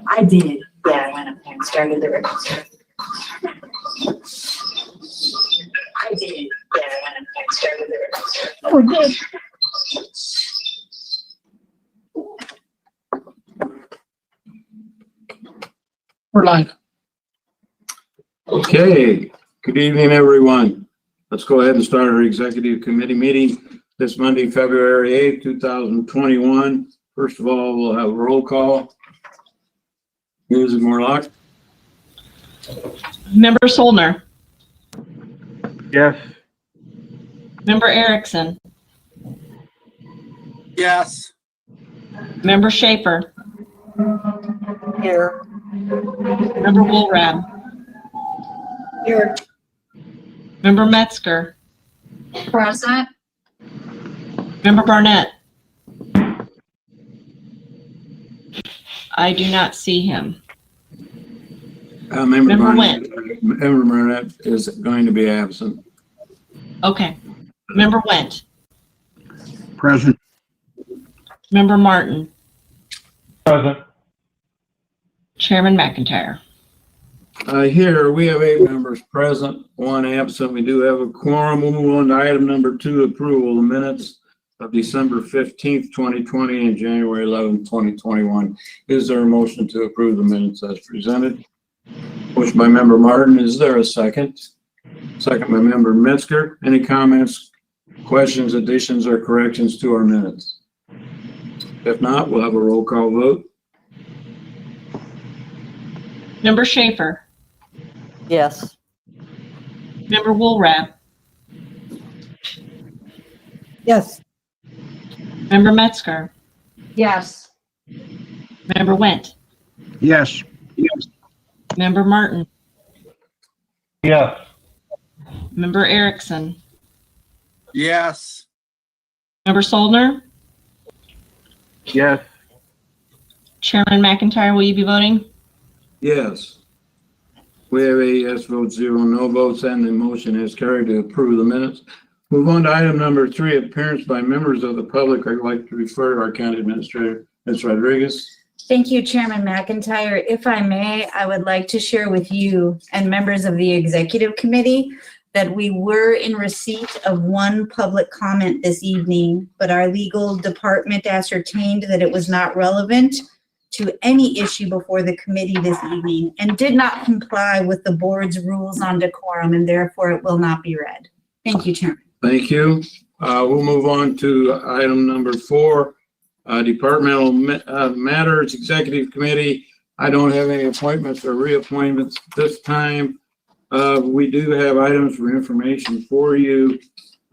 I did. Yeah, I went up there and started the register. I did. Yeah, I went up there and started the register. Oh, good. We're live. Okay, good evening, everyone. Let's go ahead and start our executive committee meeting this Monday, February 8th, 2021. First of all, we'll have a roll call. Music Morlock. Member Solner. Yes. Member Erickson. Yes. Member Schaefer. Here. Member Woolrab. Here. Member Metzger. Present. Member Barnett. I do not see him. Member Member Burnett is going to be absent. Okay. Member Wendt. Present. Member Martin. Present. Chairman McIntyre. Here we have 8 members present, 1 absent. We do have a quorum. We'll move on to item number 2, approval of minutes of December 15th, 2020 and January 11th, 2021. Is there a motion to approve the minutes as presented? Motion by member Martin. Is there a second? Second by member Metzger. Any comments, questions, additions, or corrections to our minutes? If not, we'll have a roll call vote. Member Schaefer. Yes. Member Woolrab. Yes. Member Metzger. Yes. Member Wendt. Yes. Yes. Member Martin. Yes. Member Erickson. Yes. Member Solner. Yes. Chairman McIntyre, will you be voting? Yes. We have a yes vote, 0 no votes, and the motion is carried to approve the minutes. Move on to item number 3, appearance by members of the public. I'd like to refer to our county administrator, Ms. Rodriguez. Thank you, Chairman McIntyre. If I may, I would like to share with you and members of the executive committee that we were in receipt of 1 public comment this evening, but our legal department ascertained that it was not relevant to any issue before the committee this evening and did not comply with the board's rules on decorum, and therefore it will not be read. Thank you, Chairman. Thank you. We'll move on to item number 4, departmental matters, executive committee. I don't have any appointments or reappointments this time. We do have items for information for you.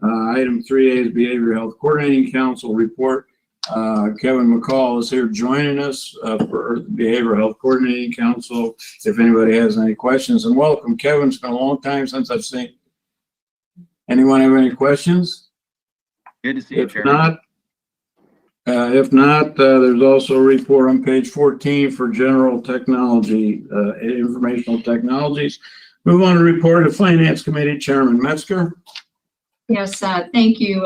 Item 3A is Behavioral Health Coordinating Council report. Kevin McCall is here joining us for the Behavioral Health Coordinating Council. If anybody has any questions, and welcome, Kevin. It's been a long time since I've seen. Anyone have any questions? Good to see you, If Chairman. not, there's also a report on page 14 for general technology, informational technologies. Move on to report of Finance Committee Chairman Metzger. Yes, thank you,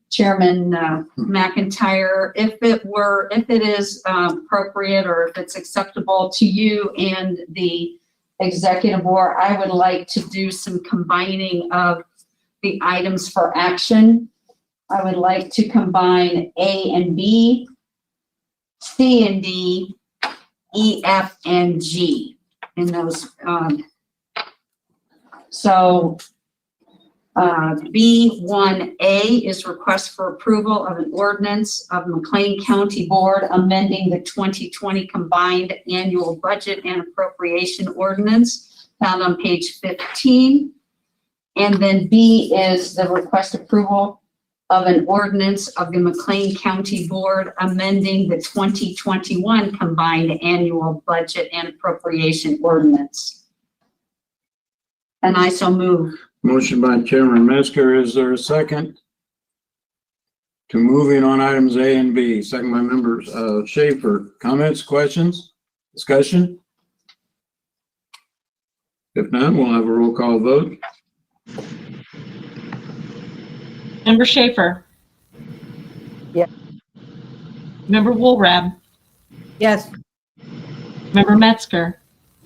Chairman McIntyre. If it is appropriate or if it's acceptable to you and the executive board, I would like to do some combining of the items for action. I would like to combine A and B, C and D, E, F, and G in those. B1A is request for approval of an ordinance of McLean County Board amending the 2020 combined annual budget and appropriation ordinance found on page 15. And then B is the request approval of an ordinance of the McLean County Board amending the 2021 combined annual budget and appropriation ordinance. And I so move. Motion by Chairman Metzger. Is there a second? To moving on items A and B. Second by members Schaefer. Comments, questions, discussion? If not, we'll have a roll call vote. Member Schaefer. Yes. Member Woolrab. Yes. Member Metzger,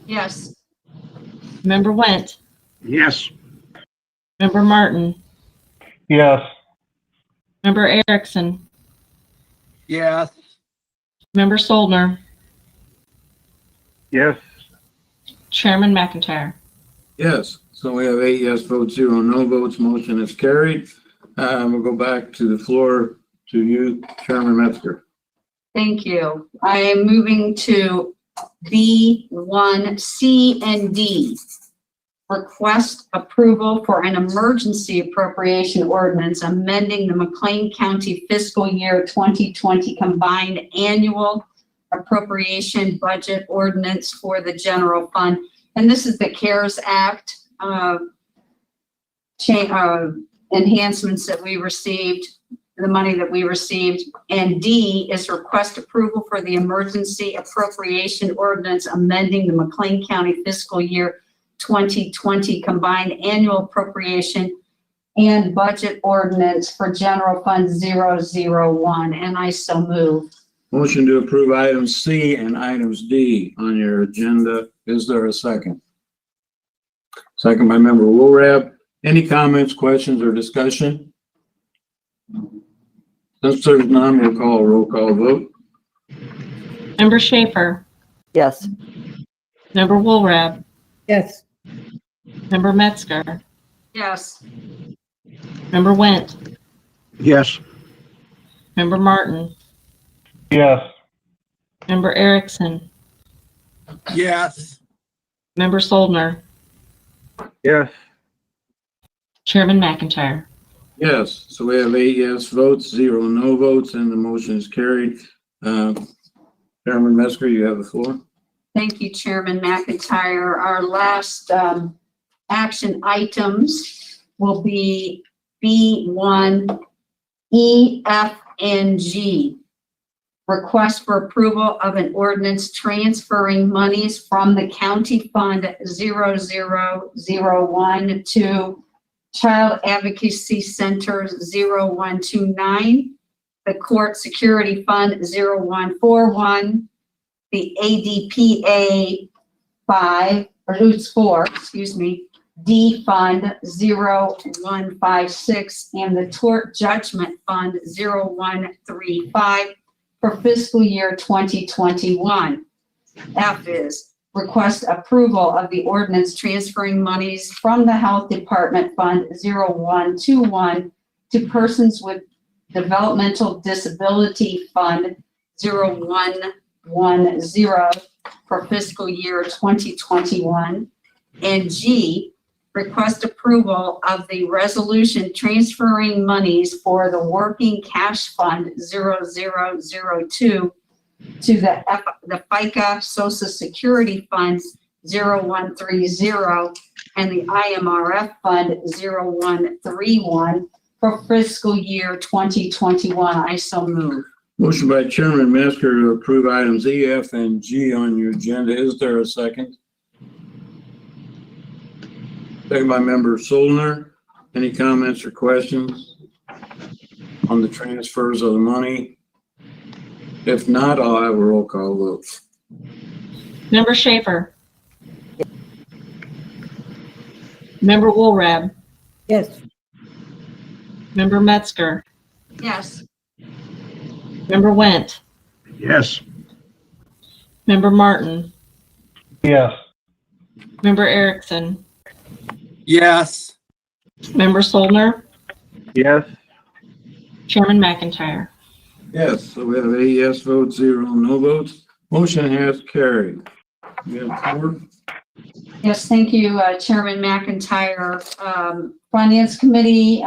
Yes. Member Went, Yes. Member Martin, Yes. Member Erickson, Yes. Member Soldner, Yes. Chairman McIntyre. Yes, so we have 8 yes votes, 0 no votes. Motion is carried. We'll go back to the floor to you, Chairman Metzger. Thank you. I am moving to B1, C, and D. Request approval for an emergency appropriation ordinance amending the McLean County fiscal year 2020 combined annual appropriation budget ordinance for the general fund. And this is the CARES Act enhancements that we received, the money that we received. And D is request approval for the emergency appropriation ordinance amending the McLean County fiscal year 2020 combined annual appropriation and budget ordinance for general fund 001. And I so move. Motion to approve items C and items D on your agenda. Is there a second? Second by member Woolrab. Any comments, questions, or discussion? Since there's none, we'll call a roll call vote. Member Schaefer, Yes. Member Woolrab, Yes. Member Metzger, Yes. Member Went, Yes. Member Martin, Yes. Member Erickson, Yes. Member Soldner, Yes. Chairman McIntyre. Yes, so we have 8 yes votes, 0 no votes, and the motion is carried. Chairman Metzger, you have the floor. Thank you, Chairman McIntyre. Our last action items will be B1, E, F, and G. Request for approval of an ordinance transferring monies from the County Fund 0001 to Child Advocacy Center 0129, the Court Security Fund 0141, the ADPA 4, D Fund 0156, and the Tort Judgment Fund 0135 for fiscal year 2021. F is request approval of the ordinance transferring monies from the Health Department Fund 0121 to Persons with Developmental Disability Fund 0110 for fiscal year 2021. And G, request approval of the resolution transferring monies for the Working Cash Fund 0002 to the FICA Social Security Fund 0130 and the IMRF Fund 0131 for fiscal year 2021. I so move. Motion by Chairman Metzger to approve items E, F, and G on your agenda. Is there a second? Second by member Soldner. Any comments or questions on the transfers of the money? If not, I'll have a roll call vote. Member Schaefer, Member Woolrab, Yes. Member Metzger, Yes. Member Went, Yes. Member Martin, Yes. Member Erickson, Yes. Member Soldner, Yes. Chairman McIntyre. Yes, so we have 8 yes votes, 0 no votes. Motion has carried. You have 4? Yes, thank you, Chairman McIntyre. Finance Committee,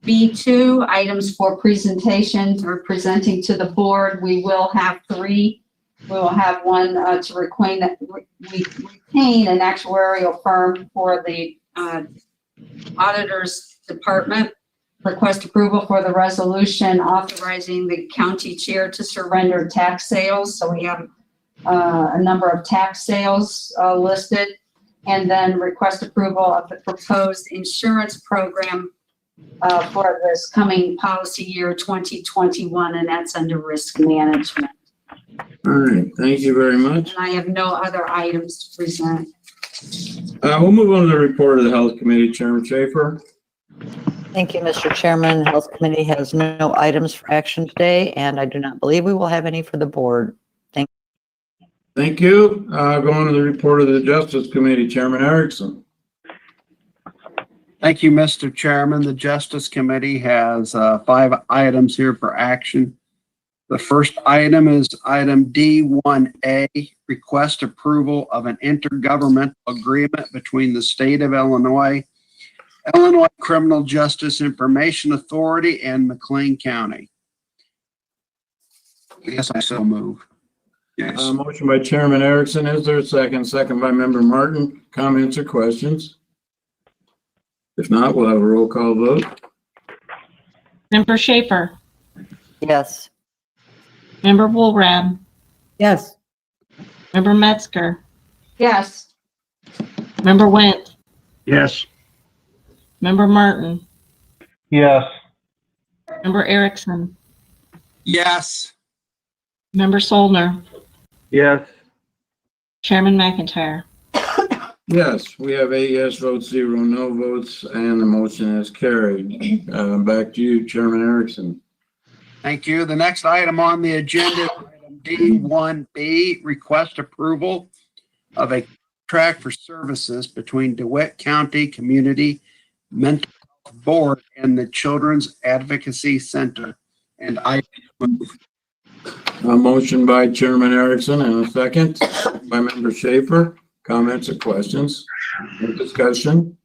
B2, items for presentation or presenting to the board. We will have 3. We will have one to retain an actuarial firm for the auditor's department. Request approval for the resolution authorizing the county chair to surrender tax sales. So we have a number of tax sales listed. And then request approval of the proposed insurance program for this coming policy year 2021, and that's under risk management. All right, thank you very much. And I have no other items to present. We'll move on to the report of the Health Committee, Chairman Schaefer. Thank you, Mr. Chairman. Health Committee has no items for action today, and I do not believe we will have any for the board. Thank you. Going to the report of the Justice Committee, Chairman Erickson. Thank you, Mr. Chairman. The Justice Committee has 5 items here for action. The first item is item D1A, request approval of an intergovernmental agreement between the state of Illinois, Illinois Criminal Justice Information Authority, and McLean County. Yes, I so move. Yes. Motion by Chairman Erickson. Is there a second? Second by Member Martin. Comments or questions? If not, we'll have a roll call vote. Member Schaefer, Yes. Member Woolrab, Yes. Member Metzger, Yes. Member Wendt, Yes. Member Martin, Yes. Member Erickson, Yes. Member Soldner, Yes. Chairman McIntyre. Yes, we have 8 yes votes, 0 no votes, and the motion is carried. Back to you, Chairman Erickson. Thank you. The next item on the agenda is item D1B, request approval of a contract for services between DeWitt County Community Mental Health Board and the Children's Advocacy Center. And I move. A motion by Chairman Erickson and a second by Member Schaefer. Comments or questions? Any discussion?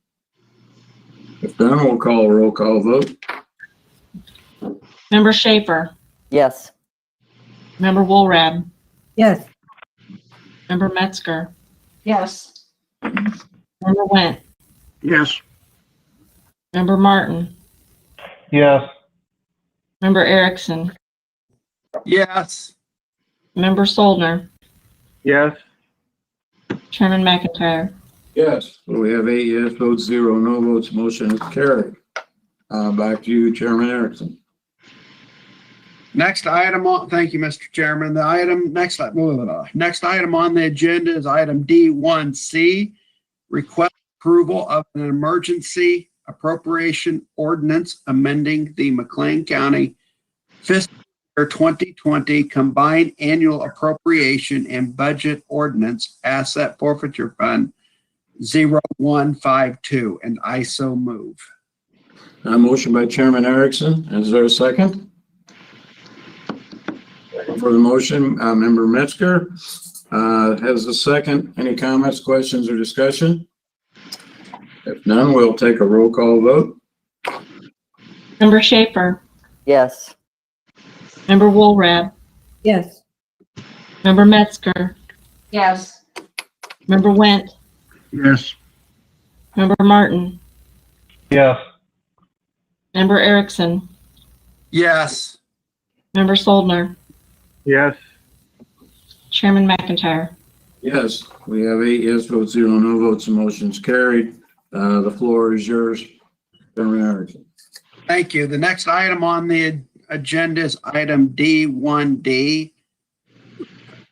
If none, we'll call a roll call vote. Member Schaefer, Yes. Member Woolrab, Yes. Member Metzger, Yes. Member Wendt, Yes. Member Martin, Yes. Member Erickson, Yes. Member Soldner, Yes. Chairman McIntyre. Yes, we have 8 yes votes, 0 no votes. Motion is carried. Back to you, Chairman Erickson. Next item on, thank you, Mr. Chairman. The item, next item on the agenda is item D1C, request approval of an emergency appropriation ordinance amending the McLean County fiscal year 2020 combined annual appropriation and budget ordinance asset forfeiture fund 0152, and I so move. Motion by Chairman Erickson. Is there a second? For the motion, Member Metzger has a second. Any comments, questions, or discussion? If none, we'll take a roll call vote. Member Schaefer, Yes. Member Woolrab, Yes. Member Metzger, Yes. Member Wendt, Yes. Member Martin, Yes. Member Erickson, Yes. Member Soldner, Yes. Chairman McIntyre. Yes, we have 8 yes votes, 0 no votes. The motion's carried. The floor is yours, Chairman Erickson. Thank you. The next item on the agenda is item D1D,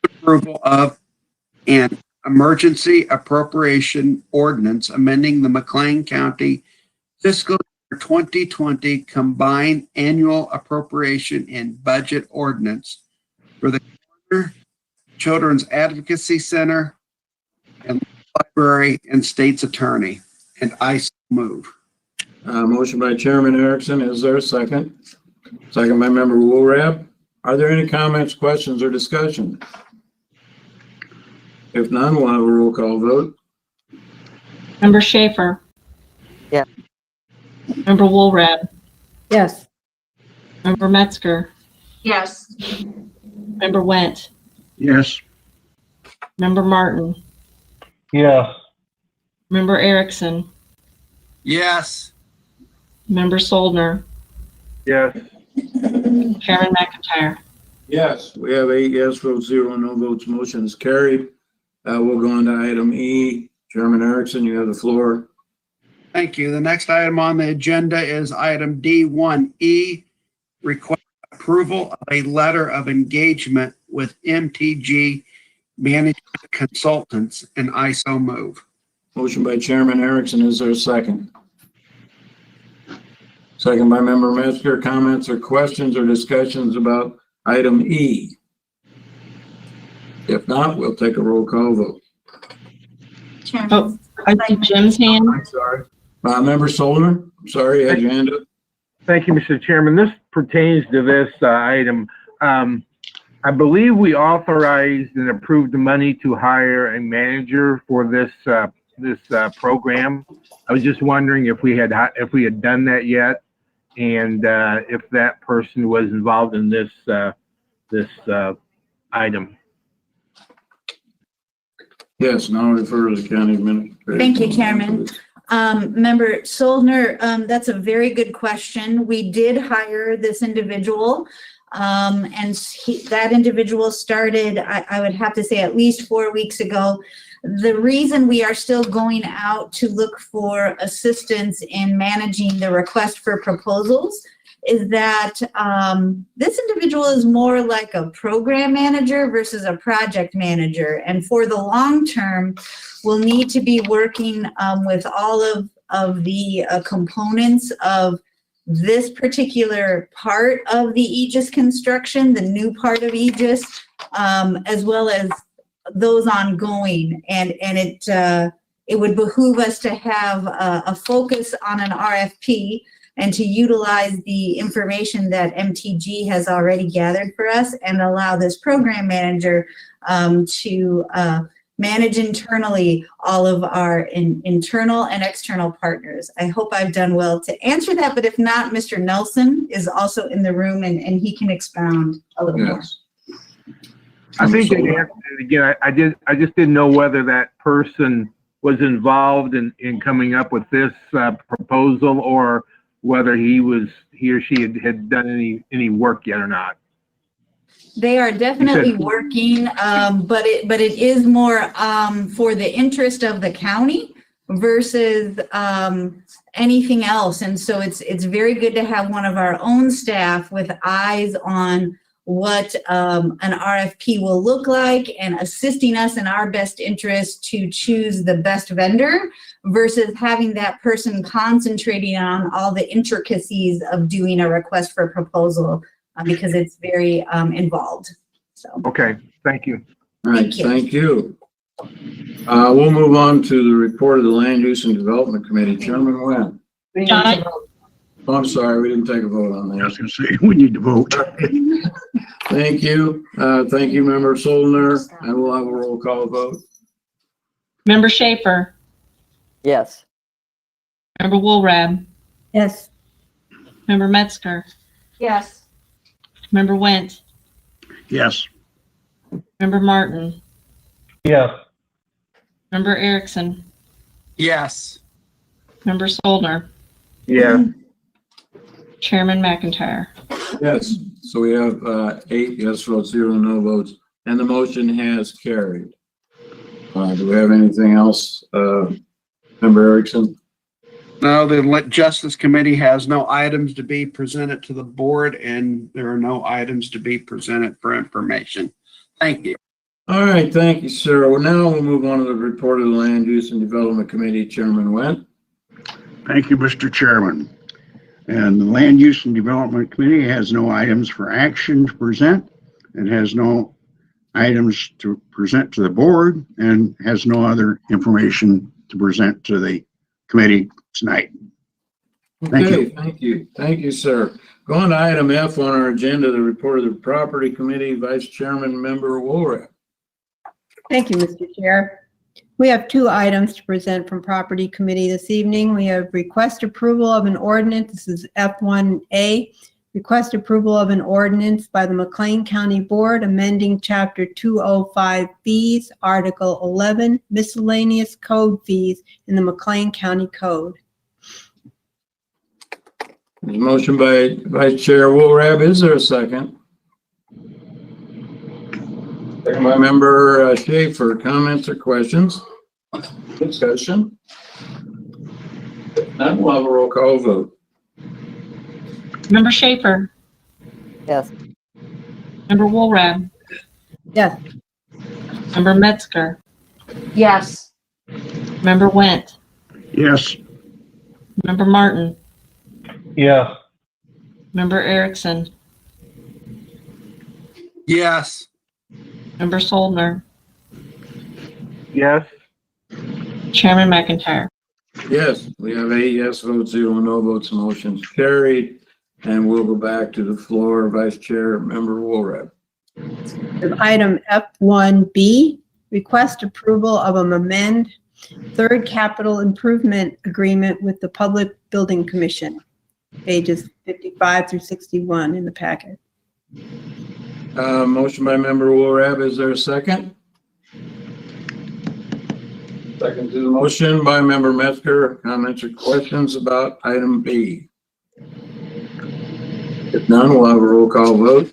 approval of an emergency appropriation ordinance amending the McLean County fiscal year 2020 combined annual appropriation and budget ordinance for the Children's Advocacy Center and Library and State's Attorney. And I so move. Motion by Chairman Erickson. Is there a second? Second by Member Woolrab. Are there any comments, questions, or discussion? If none, we'll have a roll call vote. Member Schaefer. Yeah. Member Woolrab, Yes. Member Metzger, Yes. Member Wendt, Yes. Member Martin, Yes. Member Erickson, Yes. Member Soldner, Yes. Chairman McIntyre. Yes, we have 8 yes votes, 0 no votes. Motion is carried. We'll go on to item E. Chairman Erickson, you have the floor. Thank you. The next item on the agenda is item D1E, request approval of a letter of engagement with MTG Management Consultants, and I so move. Motion by Chairman Erickson. Is there a second? Second by Member Metzger. Comments or questions or discussions about item E? If not, we'll take a roll call vote. Chairman. Oh, I see Jim's hand. I'm sorry. Member Solner, I'm sorry, you had your hand up. Thank you, Mr. Chairman. This pertains to this item. I believe we authorized and approved the money to hire a manager for this program. I was just wondering if we had done that yet, and if that person was involved in this item. Yes, now refer to the county administrator. Thank you, Chairman. Member Soldner, that's a very good question. We did hire this individual, and that individual started, I would have to say, at least 4 weeks ago. The reason we are still going out to look for assistance in managing the request for proposals is that this individual is more like a program manager versus a project manager. And for the long term, we'll need to be working with all of the components of this particular part of the Aegis construction, the new part of Aegis, as well as those ongoing. And it would behoove us to have a focus on an RFP and to utilize the information that MTG has already gathered for us and allow this program manager to manage internally all of our internal and external partners. I hope I've done well to answer that, but if not, Mr. Nelson is also in the room and he can expound a little more. Yes. I think they answered it again. I just didn't know whether that person was involved in coming up with this proposal, or whether he or she had done any work yet or not. They are definitely working, but it is more for the interest of the county versus anything else. And so it's very good to have one of our own staff with eyes on what an RFP will look like and assisting us in our best interest to choose the best vendor versus having that person concentrating on all the intricacies of doing a request for proposal because it's very involved. So, Okay, thank you. All right, thank you. We'll move on to the report of the Land Use and Development Committee. Chairman Nguyen. John? Oh, I'm sorry, we didn't take a vote on that. gonna say, we need to vote. Thank you. Thank you, Member Solner. I will have a roll call vote. Member Schaefer? Yes. Member Woolrab? yes. Member Metzger? Yes. Member Went? Yes. Member Martin? Yes. Member Erickson? Yes. Member Soldner? Yeah. Chairman McIntyre? Yes, so we have 8 yes votes, 0 no votes, and the motion has carried. Do we have anything else, Member Erickson? No, the Justice Committee has no items to be presented to the board, and there are no items to be presented for information. Thank you. All right, thank you, sir. Well, now we'll move on to the report of the Land Use and Development Committee. Chairman Went. Thank you, Mr. Chairman. And the Land Use and Development Committee has no items for action to present, and has no items to present to the board, and has no other information to present to the committee tonight. Thank Okay, you. thank you. Thank you, sir. Going to item F on our agenda, the report of the Property Committee, Vice Chairman, Member Woolrab. Thank you, Mr. Chair. We have 2 items to present from Property Committee this evening. We have request approval of an ordinance. This is F1A. Request approval of an ordinance by the McLean County Board amending Chapter 205 fees, Article 11, miscellaneous code fees in the McLean County Code. There's a motion by Vice Chair Woolrab. Is there a second? Second by Member Schaefer. Comments or questions? Discussion? If not, we'll have a roll call vote. Member Schaefer? Yes. Member Woolrab? Yes. Member Metzger, Yes. Member Went, Yes. Member Martin, Yes. Member Erickson, Yes. Member Soldner, Yes. Chairman McIntyre. Yes, we have 8 yes votes, 0 no votes, motion's carried. And we'll go back to the floor, Vice Chair, Member Woolrab. Item F1B, request approval of an amend third capital improvement agreement with the Public Building Commission, pages 55 through 61 in the packet. Motion by Member Woolrab, is there a second? Second to the motion by Member Metzger. Comments or questions about item B? If none, we'll have a roll call vote.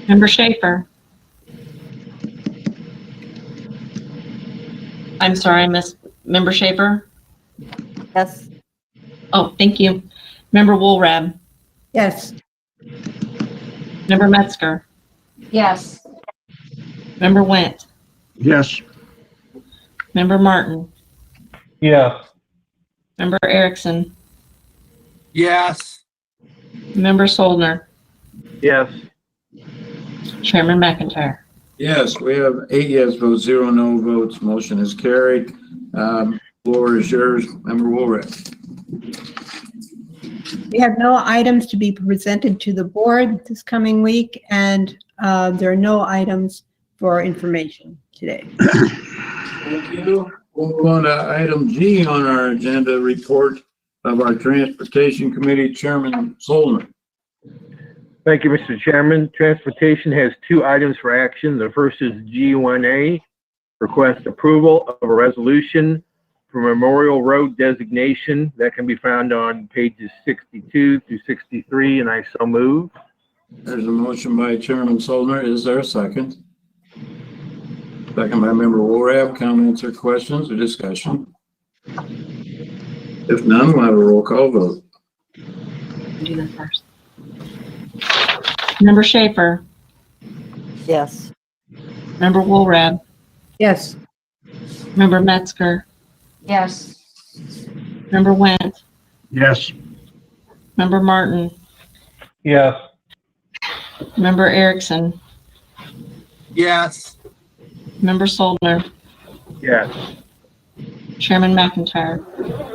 Member Schaefer. I'm sorry, I missed. Member Schaefer? Yes. Oh, thank you. Member Woolrab, Yes. Member Metzger, Yes. Member Went, Yes. Member Martin, Yes. Member Erickson, Yes. Member Soldner, Yes. Chairman McIntyre. Yes, we have 8 yes votes, 0 no votes. Motion is carried. Floor is yours, Member Woolrab. We have no items to be presented to the board this coming week, and there are no items for information today. Thank you. We'll move on to item G on our agenda, report of our Transportation Committee Chairman Soldner. Thank you, Mr. Chairman. Transportation has 2 items for action. The first is G1A, request approval of a resolution for Memorial Road designation. That can be found on pages 62 through 63, and I so move. There's a motion by Chairman Soldner. Is there a second? Second by Member Woolrab. Comments or questions or discussion? If none, we'll have a roll call vote. Do that first. Member Schaefer, Yes. Member Woolrab, Yes. Member Metzger, Yes. Member Went, Yes. Member Martin, Yes. Member Erickson, Yes. Member Soldner, Yes. Chairman McIntyre.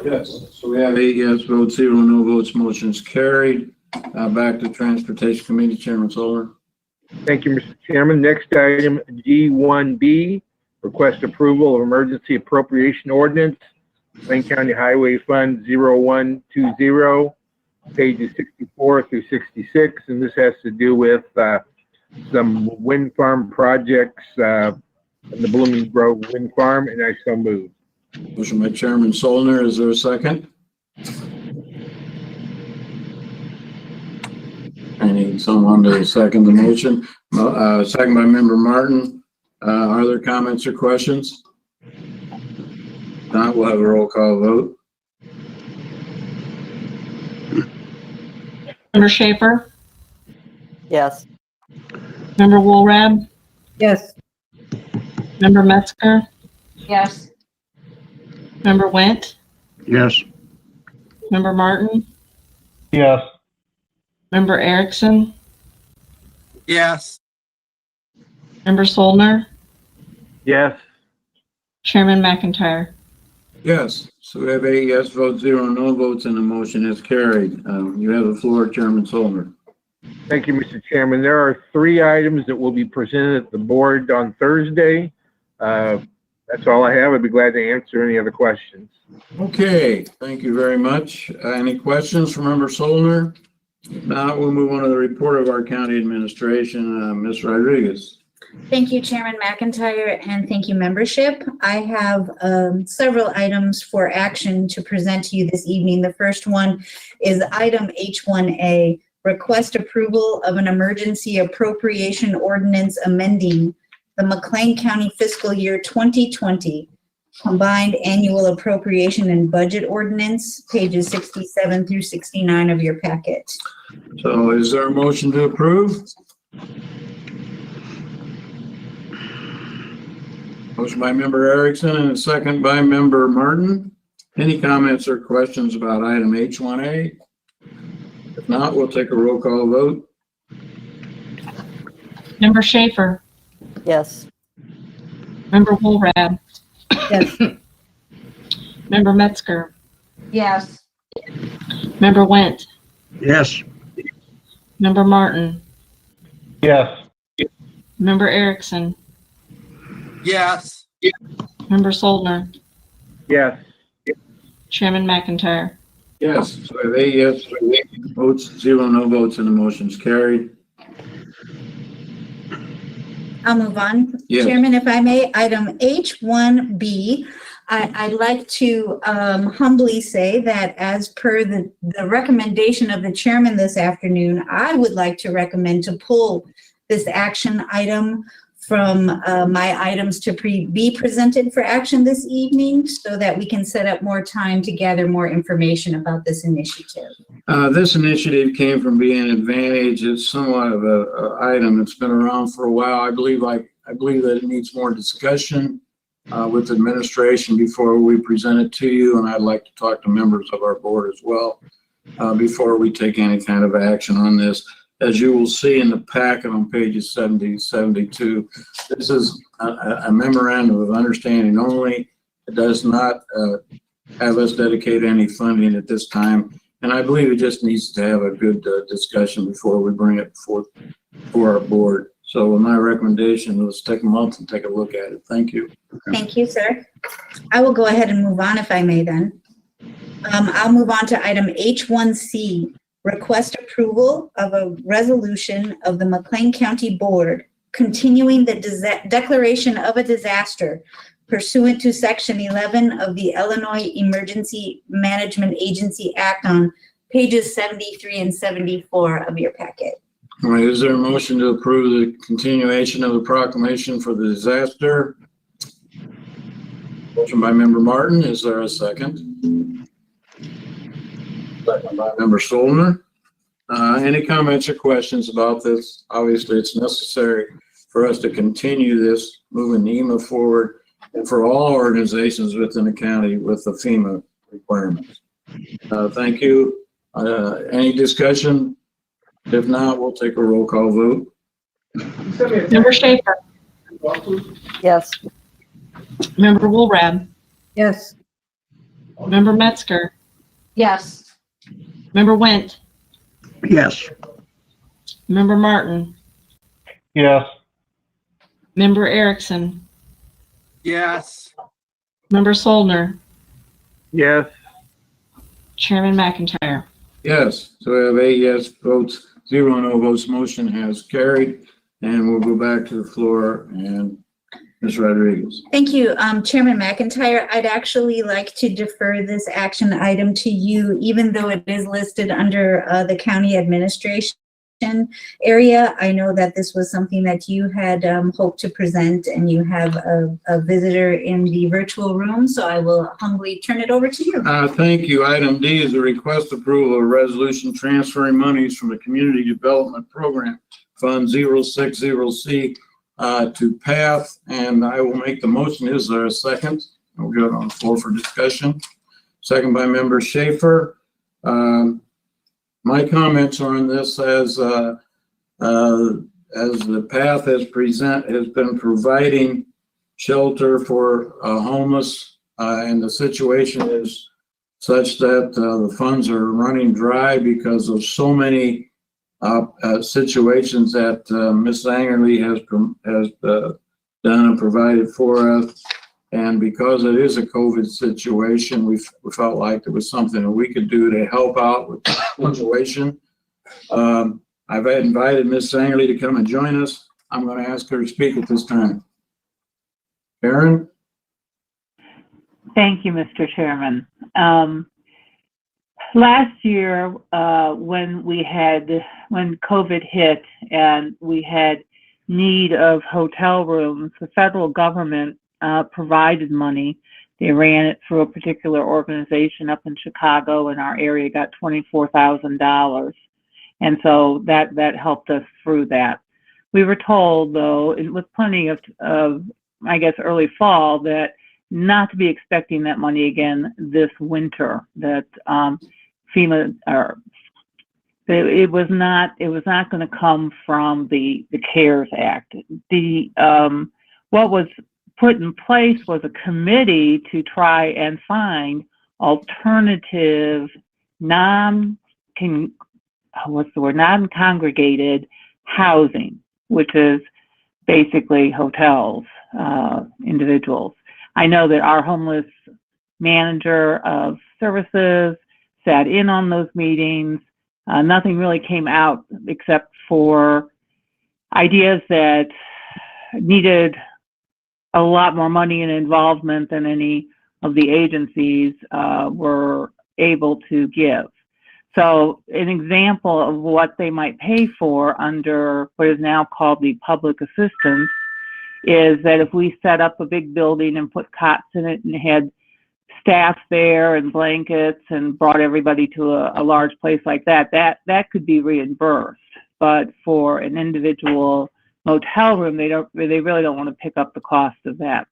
Yes. So we have 8 yes votes, 0 no votes. Motion's carried. Back to Transportation Committee, Chairman Soldner. Thank you, Mr. Chairman. Next item, G1B, request approval of emergency appropriation ordinance, Wayne County Highway Fund 0120, pages 64 through 66. And this has to do with some wind farm projects in the Blooming Grove Wind Farm, and I so move. Motion by Chairman Soldner. Is there a second? I need someone to second the motion. Second by Member Martin. Are there comments or questions? Not, we'll have a roll call vote. Member Schaefer, Yes. Member Woolrab, Yes. Member Metzger, Yes. Member Went, Yes. Member Martin, Yes. Member Erickson, Yes. Member Soldner, Yes. Chairman McIntyre. Yes. So we have 8 yes votes, 0 no votes, and the motion is carried. You have the floor, Chairman Soldner. Thank you, Mr. Chairman. There are 3 items that will be presented at the board on Thursday. That's all I have. I'd be glad to answer any other questions. Okay, thank you very much. Any questions from Member Soldner? Now we'll move on to the report of our county administration. Ms. Rodriguez. Thank you, Chairman McIntyre, and thank you, membership. I have several items for action to present to you this evening. The first one is item H1A, request approval of an emergency appropriation ordinance amending the McLean County fiscal year 2020 combined annual appropriation and budget ordinance, pages 67 through 69 of your packet. So is there a motion to approve? Motion by member Erickson and a second by member Martin. Any comments or questions about item H1A? If not, we'll take a roll call vote. Member Schaefer, Yes. Member Woolrab, Yes. Member Metzger, Yes. Member Went, Yes. Member Martin, Yes. Member Erickson, Yes. Member Soldner, Yes. Chairman McIntyre. Yes, so I have 8 yes votes, 0 no votes, and the motion's carried. I'll move on. Yes. Chairman, if I may, item H1B, I'd like to humbly say that as per the recommendation of the chairman this afternoon, I would like to recommend to pull this action item from my items to be presented for action this evening so that we can set up more time to gather more information about this initiative. This initiative came from being Advantage. It's somewhat of a item that's been around for a while. I believe that it needs more discussion with administration before we present it to you, and I'd like to talk to members of our board as well before we take any kind of action on this. As you will see in the packet on pages 70, 72, this is a memorandum of understanding only. It does not have us dedicate any funding at this time. And I believe it just needs to have a good discussion before we bring it forth for our board. So my recommendation is take a month and take a look at it. Thank you. Thank you, sir. I will go ahead and move on if I may then. I'll move on to item H1C, request approval of a resolution of the McLean County Board continuing the declaration of a disaster pursuant to Section 11 of the Illinois Emergency Management Agency Act on pages 73 and 74 of your packet. All right, is there a motion to approve the continuation of the proclamation for the disaster? Motion by member Martin. Is there a second? Second by member Solner. Any comments or questions about this? Obviously, it's necessary for us to continue this, moving NEMA forward, and for all organizations within the county with the FEMA requirements. Thank you. Any discussion? If not, we'll take a roll call vote. Member Schaefer, Yes. Member Woolrab, Yes. Member Metzger, Yes. Member Went, Yes. Member Martin, Yes. Member Erickson, Yes. Member Soldner, Yes. Chairman McIntyre. Yes, so we have 8 yes votes, 0 no votes. Motion has carried, and we'll go back to the floor and Ms. Rodriguez. Thank you, Chairman McIntyre. I'd actually like to defer this action item to you, even though it is listed under the county administration area. I know that this was something that you had hoped to present, and you have a visitor in the virtual room, so I will humbly turn it over to you. Thank you. Item D is a request approval of a resolution transferring monies from the Community Development Program Fund 060C to PATH, and I will make the motion. Is there a second? We'll go on the floor for discussion. Second by member Schaefer. My comments on this as the PATH has been providing shelter for homeless, and the situation is such that the funds are running dry because of so many situations that Ms. Zangerly has done and provided for us. And because it is a COVID situation, we felt like there was something that we could do to help out with the situation. I've invited Ms. Zangerly to come and join us. I'm going to ask her to speak at this time. Karen? Thank you, Mr. Chairman. Last year, when COVID hit and we had need of hotel rooms, the federal government provided money. They ran it through a particular organization up in Chicago, and our area got $24,000. And so that helped us through that. We were told, though, with plenty of I guess, early fall, that not to be expecting that money again this winter, that FEMA, or it was not going to come from the CARES Act. What was put in place was a committee to try and find alternative non-congregated housing, which is basically hotels, individuals. I know that our homeless manager of services sat in on those meetings. Nothing really came out except for ideas that needed a lot more money and involvement than any of the agencies were able to give. So an example of what they might pay for under what is now called the public assistance is that if we set up a big building and put cots in it and had staff there and blankets and brought everybody to a large place like that, that could be reimbursed. But for an individual motel room, they really don't want to pick up the cost of that.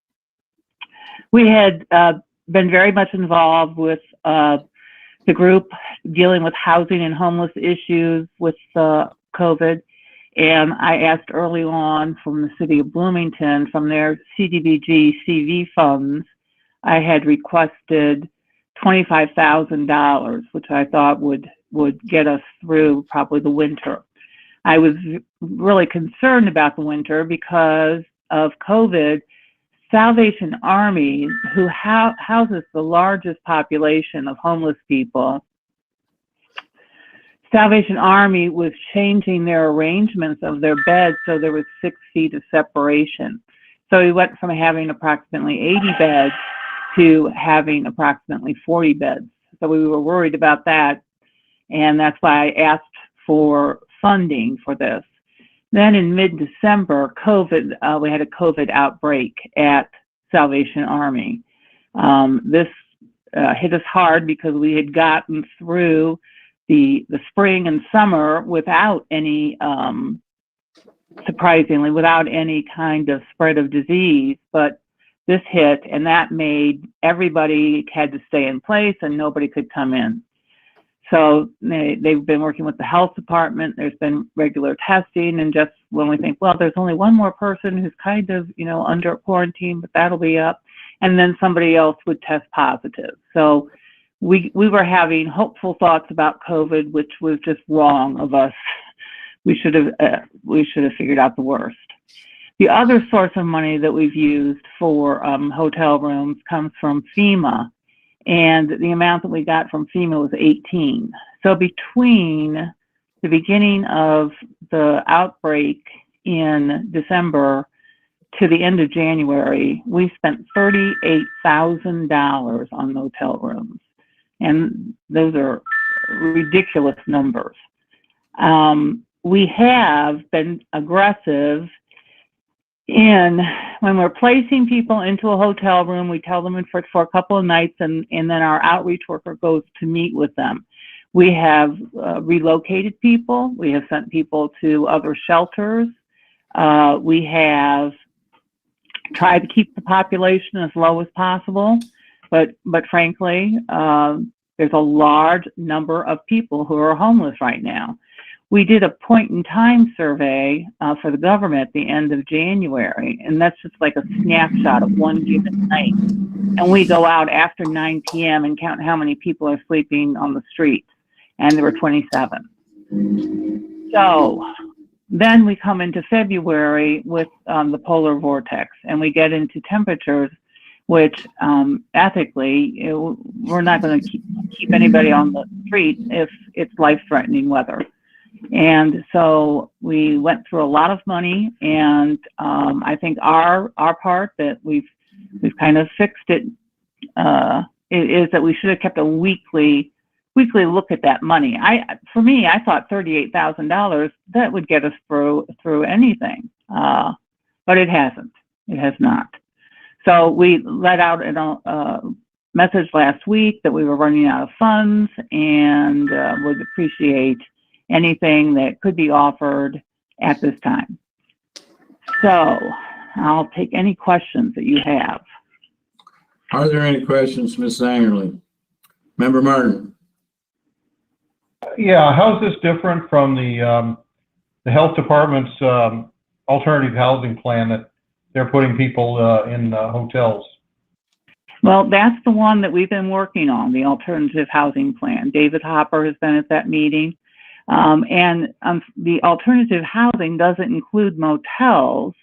We had been very much involved with the group dealing with housing and homeless issues with COVID. And I asked early on from the city of Bloomington, from their CDBG CV funds, I had requested $25,000, which I thought would get us through probably the winter. I was really concerned about the winter because of COVID. Salvation Army, who houses the largest population of homeless people, Salvation Army was changing their arrangements of their beds so there was 6 feet of separation. So we went from having approximately 80 beds to having approximately 40 beds. So we were worried about that, and that's why I asked for funding for this. Then in mid-December, we had a COVID outbreak at Salvation Army. This hit us hard because we had gotten through the spring and summer without any, surprisingly, without any kind of spread of disease. But this hit, and that made everybody had to stay in place and nobody could come in. So they've been working with the health department. There's been regular testing, and just when we think, well, there's only one more person who's kind of, under quarantine, but that'll be up, and then somebody else would test positive. So we were having hopeful thoughts about COVID, which was just wrong of us. We should have figured out the worst. The other source of money that we've used for hotel rooms comes from FEMA. And the amount that we got from FEMA was 18. So between the beginning of the outbreak in December to the end of January, we spent $38,000 on motel rooms. And those are ridiculous numbers. We have been aggressive when we're placing people into a hotel room. We tell them for a couple of nights, and then our outreach worker goes to meet with them. We have relocated people. We have sent people to other shelters. We have tried to keep the population as low as possible, but frankly, there's a large number of people who are homeless right now. We did a point-in-time survey for the government at the end of January, and that's just like a snapshot of one given night. And we go out after 9 p.m. and count how many people are sleeping on the streets, and there were 27. So then we come into February with the polar vortex, and we get into temperatures which ethically, we're not going to keep anybody on the street if it's life-threatening weather. And so we went through a lot of money, and I think our part that we've kind of fixed it is that we should have kept a weekly look at that money. For me, I thought $38,000 that would get us through anything, but it hasn't. It has not. So we let out a message last week that we were running out of funds and would appreciate anything that could be offered at this time. So I'll take any questions that you have. Are there any questions, Ms. Zangerly? Member Martin? Yeah, how's this different from the health department's alternative housing plan that they're putting people in hotels? Well, that's the one that we've been working on, the alternative housing plan. David Hopper has been at that meeting. And the alternative housing doesn't include motels,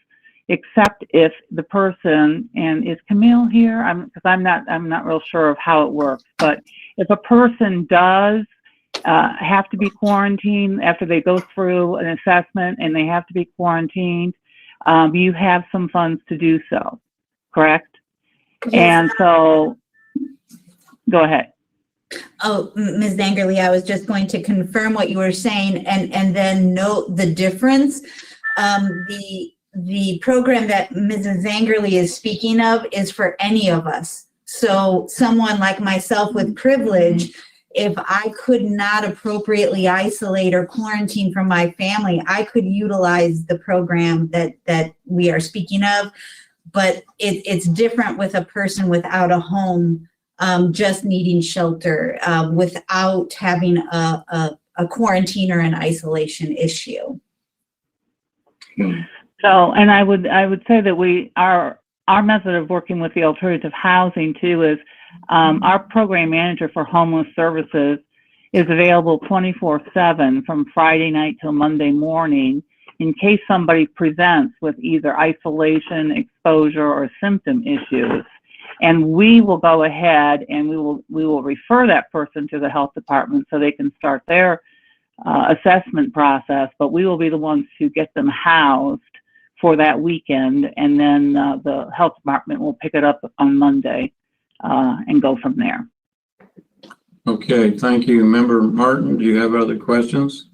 except if the person, and is Camille here? Because I'm not real sure of how it works, but if a person does have to be quarantined after they go through an assessment and they have to be quarantined, you have some funds to do so, correct? And so, go ahead. Oh, Ms. Zangerly, I was just going to confirm what you were saying and then note the difference. The program that Mrs. Zangerly is speaking of is for any of us. So someone like myself with privilege, if I could not appropriately isolate or quarantine from my family, I could utilize the program that we are speaking of. But it's different with a person without a home, just needing shelter, without having a quarantine or an isolation issue. So, and I would say that our method of working with the alternative housing too is our program manager for homeless services is available 24/7 from Friday night till Monday morning in case somebody presents with either isolation, exposure, or symptom issues. And we will go ahead and we will refer that person to the health department so they can start their assessment process, but we will be the ones to get them housed for that weekend, and then the health department will pick it up on Monday and go from there. Okay, thank you. Member Martin, do you have other questions?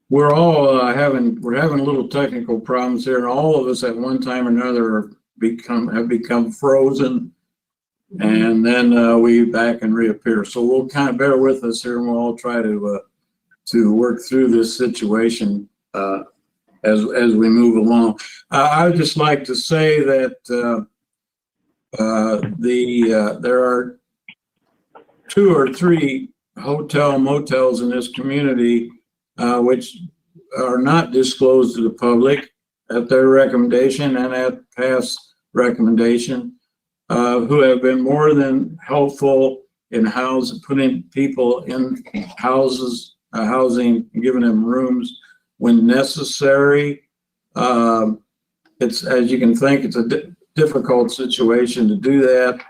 We're all having a little technical problems here, and all of us at one time or another have become frozen, and then we back and reappear. So we'll kind of bear with us here, and we'll all try to work through this situation as we move along. I would just like to say that there are 2 or 3 motels in this community which are not disclosed to the public at their recommendation and at past recommendation, who have been more than helpful in putting people in housing, giving them rooms when necessary. It's, as you can think, it's a difficult situation to do that,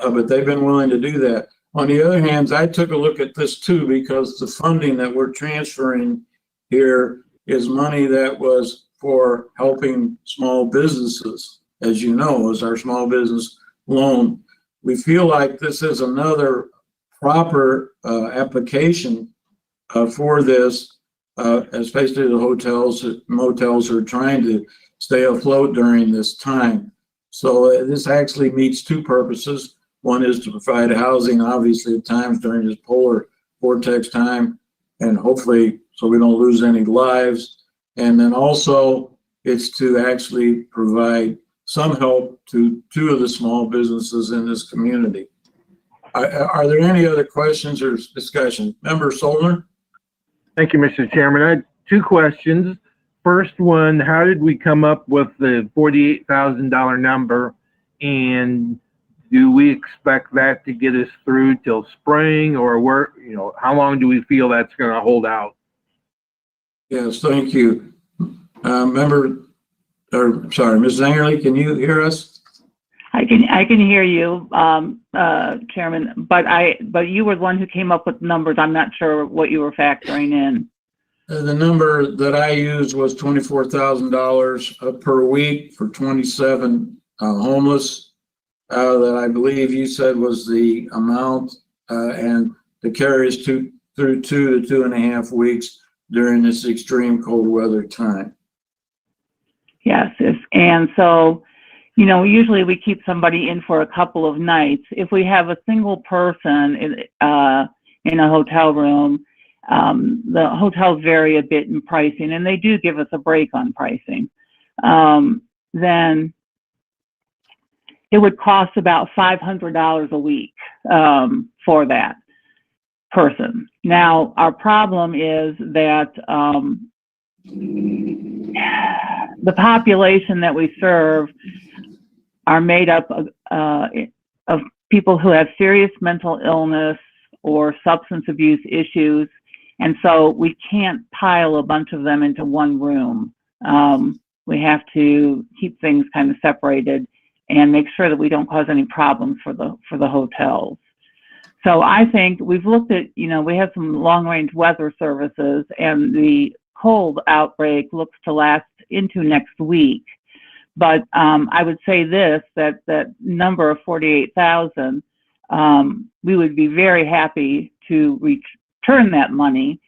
but they've been willing to do that. On the other hand, I took a look at this too, because the funding that we're transferring here is money that was for helping small businesses, as you know, is our small business loan. We feel like this is another proper application for this, especially the hotels, motels are trying to stay afloat during this time. So this actually meets 2 purposes. One is to provide housing, obviously, at times during this polar vortex time, and hopefully so we don't lose any lives. And then also it's to actually provide some help to 2 of the small businesses in this community. Are there any other questions or discussion? Member Solner? Thank you, Mr. Chairman. I had 2 questions. First one, how did we come up with the $48,000 number? And do we expect that to get us through till spring, or how long do we feel that's going to hold out? Yes, thank you. Ms. Zangerly, can you hear us? I can hear you, Chairman, but you were the one who came up with numbers. I'm not sure what you were factoring in. The number that I used was $24,000 per week for 27 homeless. That I believe you said was the amount, and to carry us through 2 to 2.5 weeks during this extreme cold weather time. Yes, and so, usually we keep somebody in for a couple of nights. If we have a single person in a hotel room, the hotels vary a bit in pricing, and they do give us a break on pricing. then it would cost about $500 a week for that person. Now, our problem is that the population that we serve are made up of people who have serious mental illness or substance abuse issues, and so we can't pile a bunch of them into one room. We have to keep things kind of separated and make sure that we don't cause any problems for the hotels. So I think we've looked at, we have some long-range weather services, and the cold outbreak looks to last into next week. But I would say this, that number of 48,000, we would be very happy to return that money,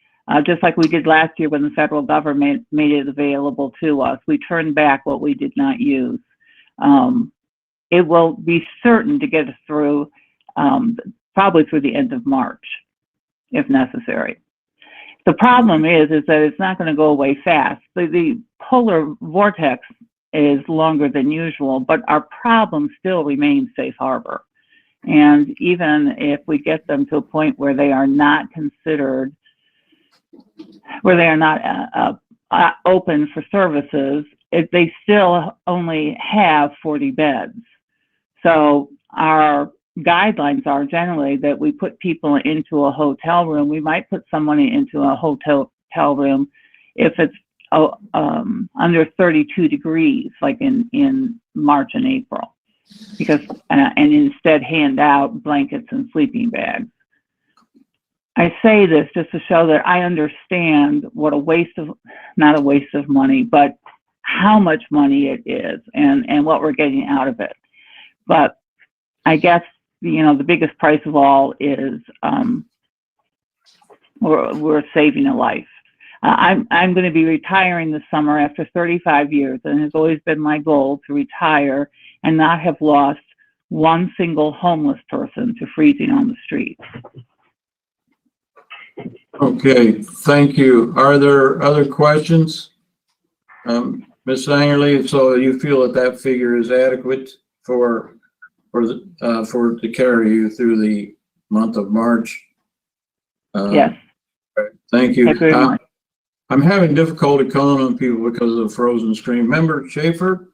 just like we did last year when the federal government made it available to us. We turned back what we did not use. It will be certain to get us through, probably through the end of March, if necessary. The problem is that it's not going to go away fast. The polar vortex is longer than usual, but our problem still remains safe harbor. And even if we get them to a point where they are not considered, where they are not open for services, they still only have 40 beds. So our guidelines are generally that we put people into a hotel room. We might put someone into a hotel room if it's under 32 degrees, like in March and April, because and instead hand out blankets and sleeping bags. I say this just to show that I understand what not a waste of money, but how much money it is and what we're getting out of it. But I guess, the biggest price of all is we're saving a life. I'm going to be retiring this summer after 35 years, and it has always been my goal to retire and not have lost one single homeless person to freezing on the streets. Okay, thank you. Are there other questions? Ms. Sangerly, so you feel that figure is adequate for to carry you through the month of March? Yes. Thank you. Thank you very much. I'm having difficulty calling on people because of the frozen screen. Member Schaefer?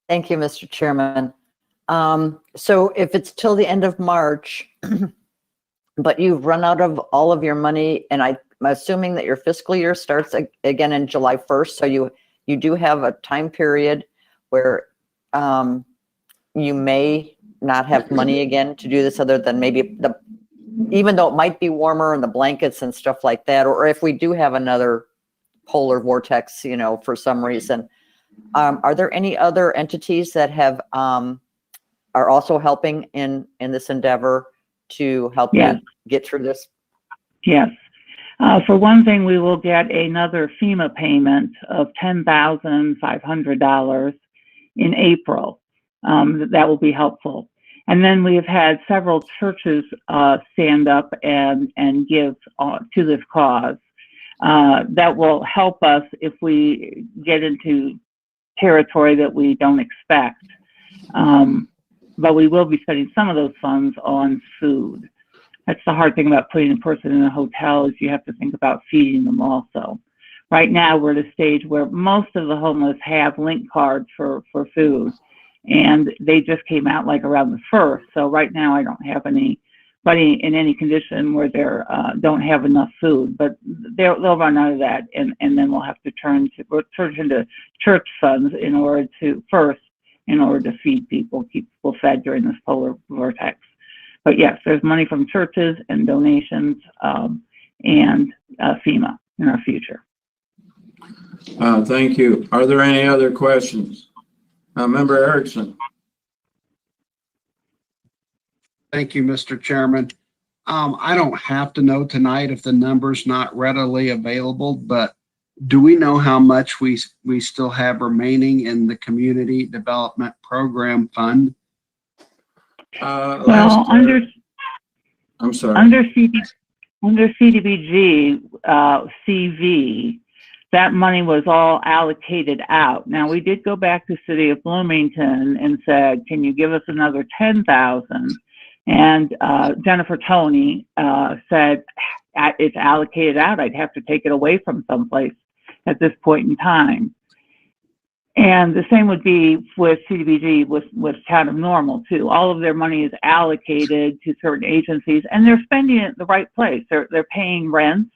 Thank you, Mr. Chairman. So if it's till the end of March, but you've run out of all of your money, and I'm assuming that your fiscal year starts again in July 1st, so you do have a time period where you may not have money again to do this, other than maybe even though it might be warmer and the blankets and stuff like that, or if we do have another polar vortex, for some reason. Are there any other entities that have are also helping in this endeavor to help you get through this? Yes. For one thing, we will get another FEMA payment of $10,500 in April. That will be helpful. And then we have had several churches stand up and give to this cause. That will help us if we get into territory that we don't expect. But we will be spending some of those funds on food. That's the hard thing about putting a person in a hotel, is you have to think about feeding them also. Right now, we're at a stage where most of the homeless have link cards for food, and they just came out like around the 1st. So right now, I don't have anybody in any condition where they don't have enough food, but they'll run out of that, and then we'll have to turn into church funds in order to feed people, keep people fed during this polar vortex. But yes, there's money from churches and donations and FEMA in our future. Thank you. Are there any other questions? Member Erickson? Thank you, Mr. Chairman. I don't have to know tonight if the number's not readily available, but do we know how much we still have remaining in the Community Development Program Fund? Well, under CDBG, CV, that money was all allocated out. Now, we did go back to City of Bloomington and said, can you give us another 10,000? And Jennifer Toney said, it's allocated out. I'd have to take it away from someplace at this point in time. And the same would be with CDBG, with Town of Normal too. All of their money is allocated to certain agencies, and they're spending it in the right place. They're paying rents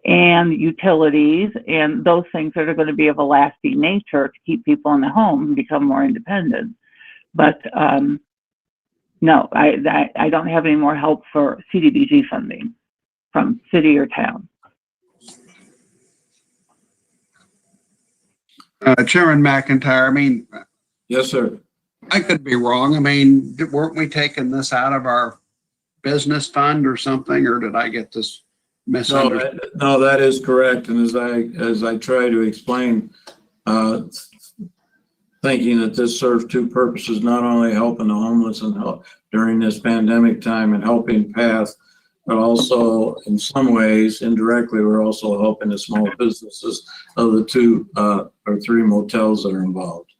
and utilities and those things that are going to be of a lasting nature to keep people in the home and become more independent. But no, I don't have any more help for CDBG funding from city or town. Chairman McIntyre, I mean, Yes, sir. I could be wrong. I mean, weren't we taking this out of our business fund or something, or did I get this misunderstood? No, that is correct. And as I try to explain, thinking that this serves two purposes, not only helping the homeless and help during this pandemic time and helping PATH, but also in some ways, indirectly, we're also helping the small businesses of the 2 or 3 motels that are involved.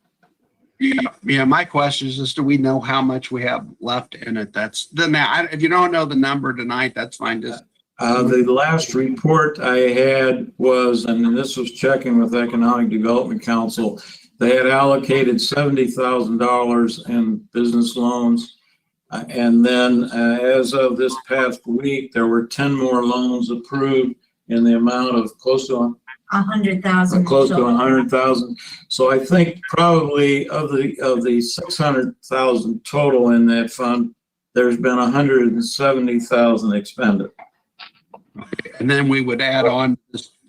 Yeah, my question is, do we know how much we have left in it? If you don't know the number tonight, that's fine. Just The last report I had was, and this was checking with Economic Development Council, they had allocated $70,000 in business loans. And then as of this past week, there were 10 more loans approved in the amount of close to 100,000. close to 100,000. So I think probably of the 600,000 total in that fund, there's been 170,000 expended. and then we would add on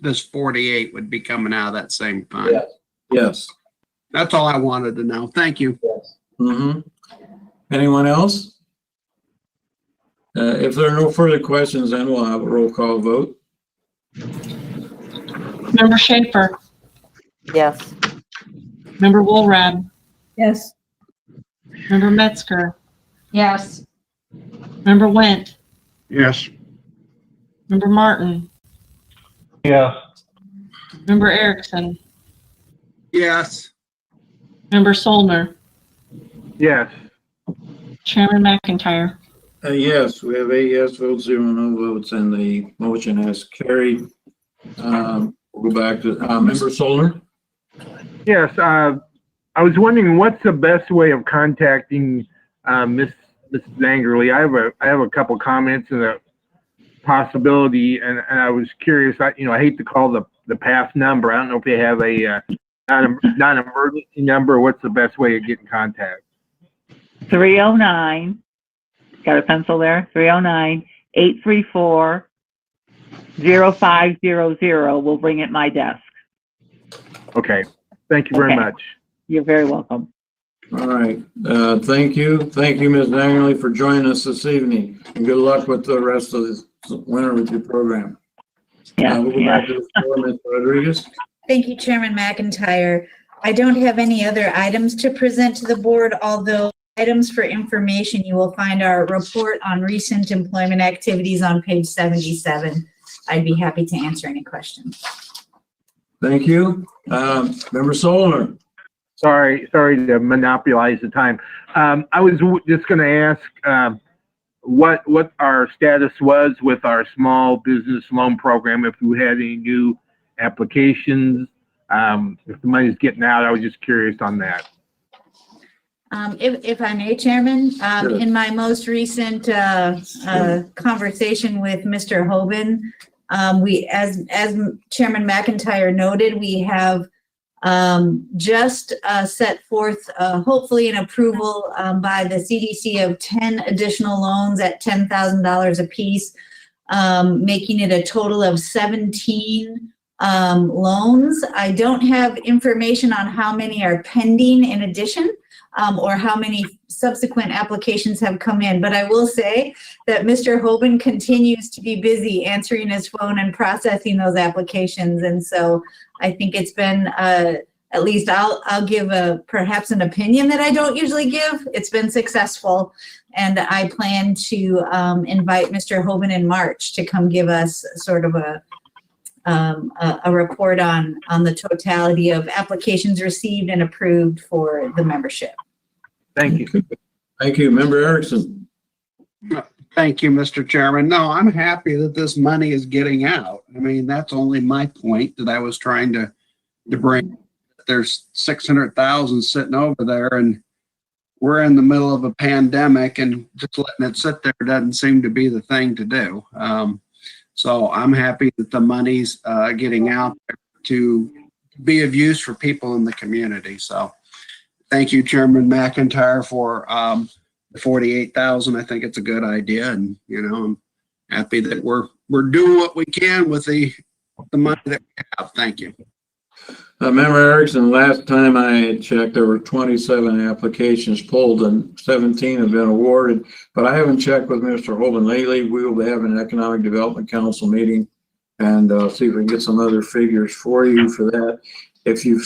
this 48 would be coming out of that same fund. Yes. Yes. That's all I wanted to know. Thank you. Mm-hmm. Anyone else? If there are no further questions, then we'll have a roll call vote. Member Schaefer, Yes. Member Woolrab, Yes. Member Metzger, Yes. Member Wendt, Yes. Member Martin, Yes. Member Erickson, Yes. Member Solner, Yes. Chairman McIntyre. Yes, we have 8 yes votes, 0 no votes, and the motion has carried. We'll go back to Member Solner. Yes, I was wondering what's the best way of contacting Miss Zangerly. I have a couple comments and a possibility, and I was curious. I hate to call the PATH number. I don't know if they have a non-emergency number. What's the best way to get in contact? 309, got a pencil there? 309-834-0500 will bring it my desk. Okay, thank you very Okay. much. You're very welcome. All right. Thank you. Thank you, Ms. Zangerly, for joining us this evening. And good luck with the rest of this winter with your program. Yeah, We'll go back to the floor, Ms. Rodriguez. Thank you, Chairman McIntyre. I don't have any other items to present to the board, although items for information, you will find our report on recent employment activities on page 77. I'd be happy to answer any questions. Thank you. Member Solner. Sorry to monopolize the time. I was just going to ask what our status was with our small business loan program, if we had any new applications, if the money's getting out. I was just curious on that. If I may, Chairman, Sure. in my most recent conversation with Mr. Hoban, we, as Chairman McIntyre noted, we have just set forth hopefully an approval by the CDC of 10 additional loans at $10,000 apiece, making it a total of 17 loans. I don't have information on how many are pending in addition, or how many subsequent applications have come in. But I will say that Mr. Hoban continues to be busy answering his phone and processing those applications. And so I think it's been, at least I'll give perhaps an opinion that I don't usually give. It's been successful. And I plan to invite Mr. Hoban in March to come give us sort of a report on the totality of applications received and approved for the membership. Thank you. Thank you. Member Erickson. Thank you, Mr. Chairman. No, I'm happy that this money is getting out. I mean, that's only my point that I was trying to bring. There's 600,000 sitting over there, and we're in the middle of a pandemic, and just letting it sit there doesn't seem to be the thing to do. So I'm happy that the money's getting out there to be of use for people in the community. So thank you, Chairman McIntyre, for the 48,000. I think it's a good idea, and I'm happy that we're doing what we can with the money that we have. Thank you. Member Erickson, last time I had checked, there were 27 applications pulled and 17 have been awarded, but I haven't checked with Mr. Holden lately. We will have an Economic Development Council meeting and see if we can get some other figures for you for that. If you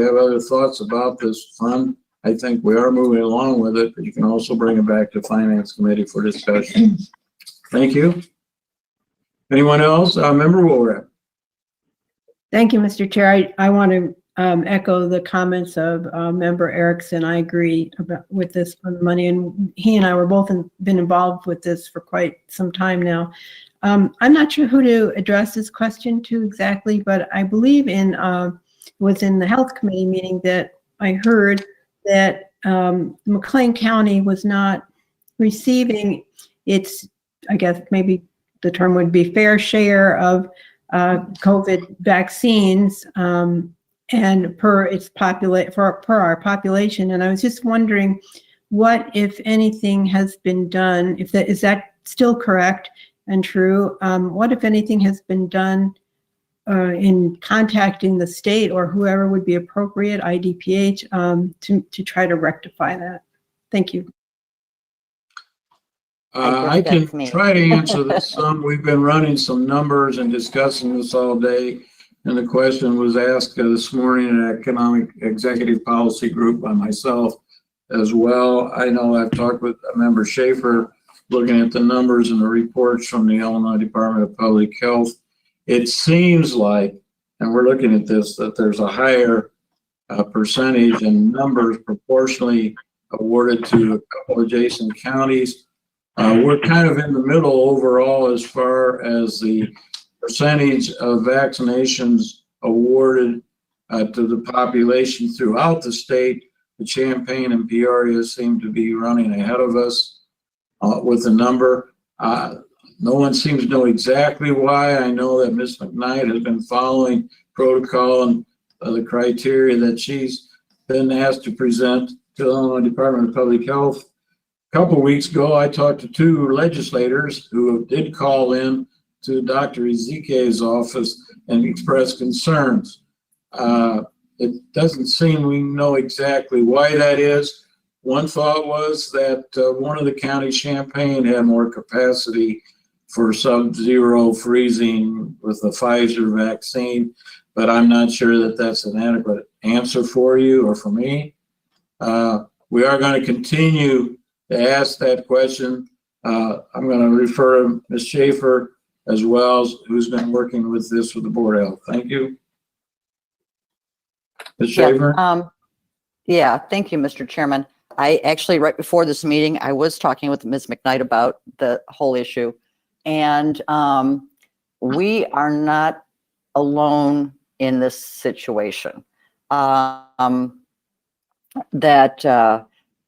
have other thoughts about this fund, I think we are moving along with it, but you can also bring it back to Finance Committee for discussion. Thank you. Anyone else? Member Woolrath. Thank you, Mr. Chair. I want to echo the comments of Member Erickson. I agree with this on the money, and he and I were both been involved with this for quite some time now. I'm not sure who to address this question to exactly, but I believe was in the Health Committee meeting that I heard that McLean County was not receiving its, I guess maybe the term would be, fair share of COVID vaccines, and per our population. And I was just wondering what, if anything, has been done, is that still correct and true? What, if anything, has been done in contacting the state or whoever would be appropriate, IDPH, to try to rectify that? Thank you. I can try to answer this some. We've been running some numbers and discussing this all day. And the question was asked this morning in an Economic Executive Policy Group by myself as well. I know I've talked with Member Schaefer, looking at the numbers and the reports from the Illinois Department of Public Health. It seems like, and we're looking at this, that there's a higher percentage and numbers proportionally awarded to a couple adjacent counties. We're kind of in the middle overall as far as the percentage of vaccinations awarded to the population throughout the state. The Champaign and Peoria seem to be running ahead of us with the number. No one seems to know exactly why. I know that Ms. McKnight has been following protocol and the criteria that she's been asked to present to the Illinois Department of Public Health. A couple of weeks ago, I talked to two legislators who did call in to Dr. Ezekie's office and express concerns. It doesn't seem we know exactly why that is. One thought was that one of the counties, Champaign, had more capacity for sub-zero freezing with the Pfizer vaccine, but I'm not sure that that's an adequate answer for you or for me. We are going to continue to ask that question. I'm going to refer to Ms. Schaefer as well, who's been working with this with the Board of Health. Thank you. Ms. Schaefer? Yeah, thank you, Mr. Chairman. I actually, right before this meeting, I was talking with Ms. McKnight about the whole issue. And we are not alone in this situation.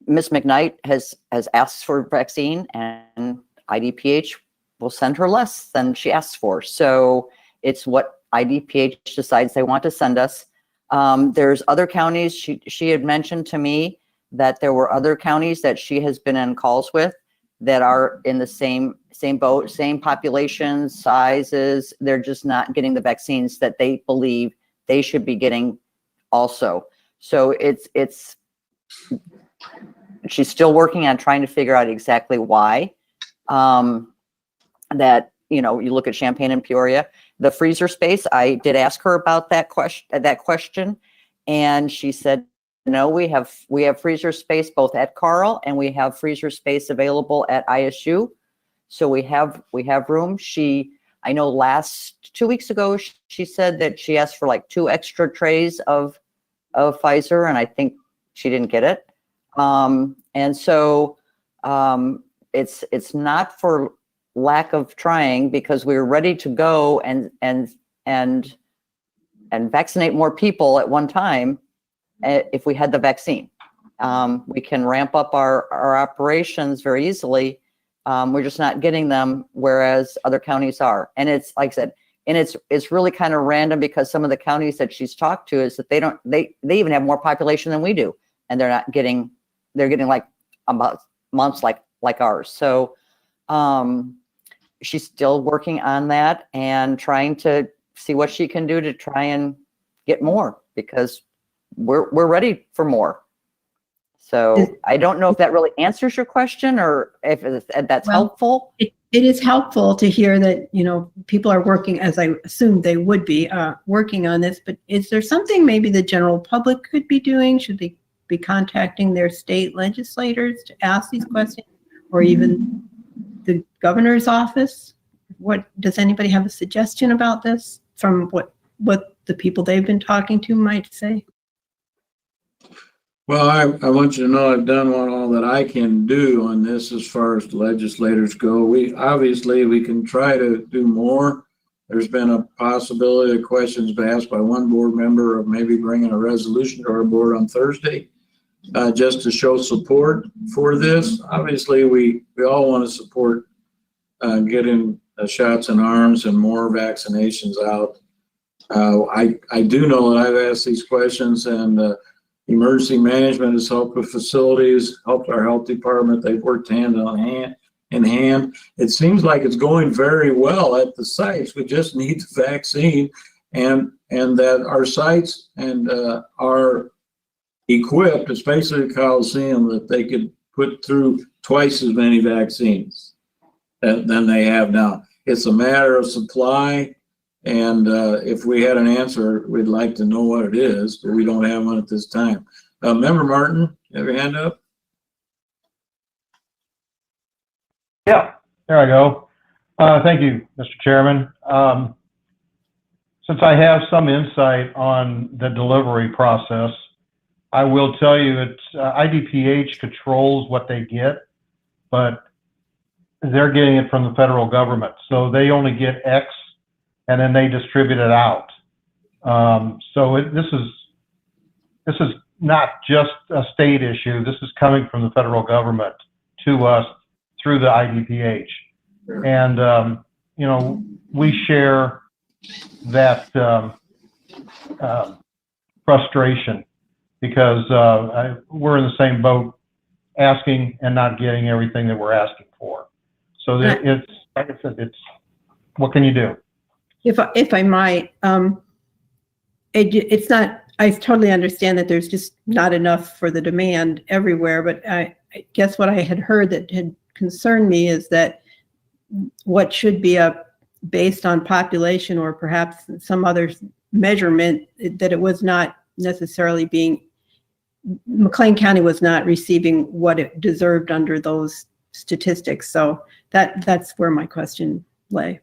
Ms. McKnight has asked for a vaccine, and IDPH will send her less than she asks for. So it's what IDPH decides they want to send us. There's other counties. She had mentioned to me that there were other counties that she has been in calls with that are in the same boat, same population sizes. They're just not getting the vaccines that they believe they should be getting also. So she's still working on trying to figure out exactly why. That, you look at Champaign and Peoria, the freezer space, I did ask her about that question, and she said, no, we have freezer space both at Carl, and we have freezer space available at ISU. So we have room. She I know 2 weeks ago, she said that she asked for like 2 extra trays of Pfizer, and I think she didn't get it. And so it's not for lack of trying, because we were ready to go and vaccinate more people at one time if we had the vaccine. We can ramp up our operations very easily. We're just not getting them, whereas other counties are. And it's like I said, and it's really kind of random, because some of the counties that she's talked to is that they even have more population than we do, and they're getting like about months like ours. So she's still working on that and trying to see what she can do to try and get more, because we're ready for more. So I don't know if that really answers your question, or if that's helpful. It is helpful to hear that, people are working, as I assumed they would be, working on this, but is there something maybe the general public could be doing? Should they be contacting their state legislators to ask these questions, or even the governor's office? What, does anybody have a suggestion about this from what the people they've been talking to might say? Well, I want you to know I've done all that I can do on this as far as legislators go. We can try to do more. There's been a possibility of questions asked by one board member of maybe bringing a resolution to our board on Thursday, just to show support for this. Obviously, we all want to support getting shots in arms and more vaccinations out. I do know that I've asked these questions, and emergency management has helped with facilities, helped our health department. They've worked hand in hand. It seems like it's going very well at the sites. We just need the vaccine, and that our sites and are equipped, especially the Coliseum, that they could put through twice as many vaccines than they have now. It's a matter of supply. And if we had an answer, we'd like to know what it is, but we don't have one at this time. Member Martin, you have your hand up? Yeah, there I go. Thank you, Mr. Chairman. Since I have some insight on the delivery process, I will tell you that IDPH controls what they get, but they're getting it from the federal government. So they only get X, and then they distribute it out. So this is not just a state issue. This is coming from the federal government to us through the IDPH. Sure. And, we share that frustration, because we're in the same boat, asking and not getting everything that we're asking for. So it's, like I said, what can you do? If I might, it's not, I totally understand that there's just not enough for the demand everywhere, but I guess what I had heard that had concerned me is that what should be based on population, or perhaps some other measurement, that it was not necessarily McLean County was not receiving what it deserved under those statistics. So that's where my question lay.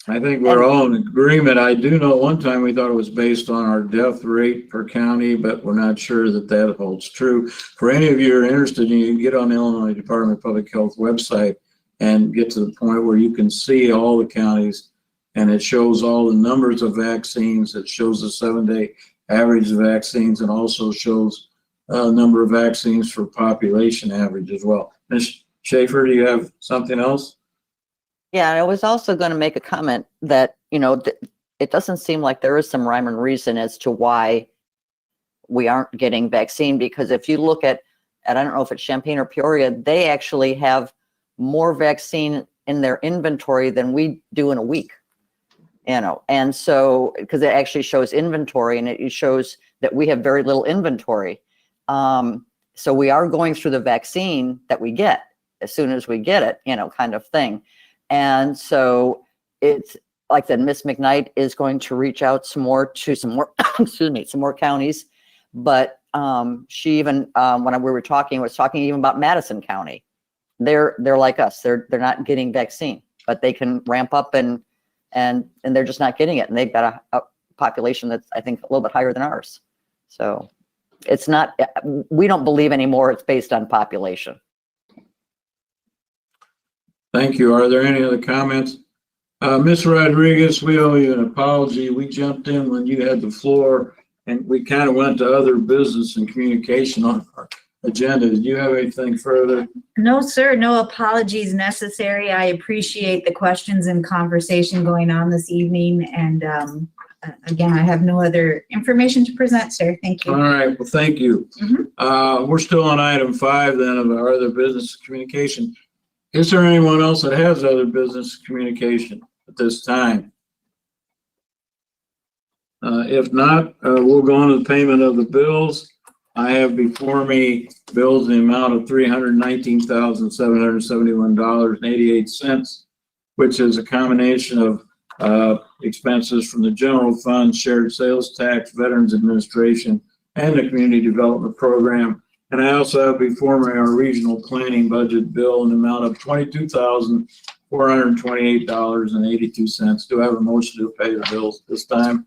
I think we're all in agreement. I do know one time we thought it was based on our death rate per county, but we're not sure that holds true. For any of you who are interested, you can get on the Illinois Department of Public Health website and get to the point where you can see all the counties, and it shows all the numbers of vaccines. It shows the 7-day average of vaccines, and also shows number of vaccines for population average as well. Ms. Schaefer, do you have something else? Yeah, I was also going to make a comment that, it doesn't seem like there is some rhyme and reason as to why we aren't getting vaccine, because if you look at I don't know if it's Champaign or Peoria, they actually have more vaccine in their inventory than we do in a week. And so, because it actually shows inventory, and it shows that we have very little inventory. So we are going through the vaccine that we get as soon as we get it, kind of thing. And so it's like that. Miss McKnight is going to reach out some more, excuse me, some more counties. But she even, when we were talking, was talking even about Madison County. They're like us. They're not getting vaccine, but they can ramp up and and they're just not getting it. And they've got a population that's, I think, a little bit higher than ours. So it's not, we don't believe anymore it's based on population. Thank you. Are there any other comments? Ms. Rodriguez, we owe you an apology. We jumped in when you had the floor and we kind of went to other business and communication on our agenda. Did you have anything further? No, sir, no apologies necessary. I appreciate the questions and conversation going on this evening. And again, I have no other information to present, sir. Thank All you. right, well, thank you. We're still on item 5 then of our other business communication. Is there anyone else that has other business communication at this time? If not, we'll go on to the payment of the bills. I have before me bills in the amount of $319,771.88, which is a combination of expenses from the general fund, shared sales tax, Veterans Administration, and the Community Development Program. And I also have before me our regional planning budget bill in the amount of $22,428.82. Do I have a motion to pay the bills this time?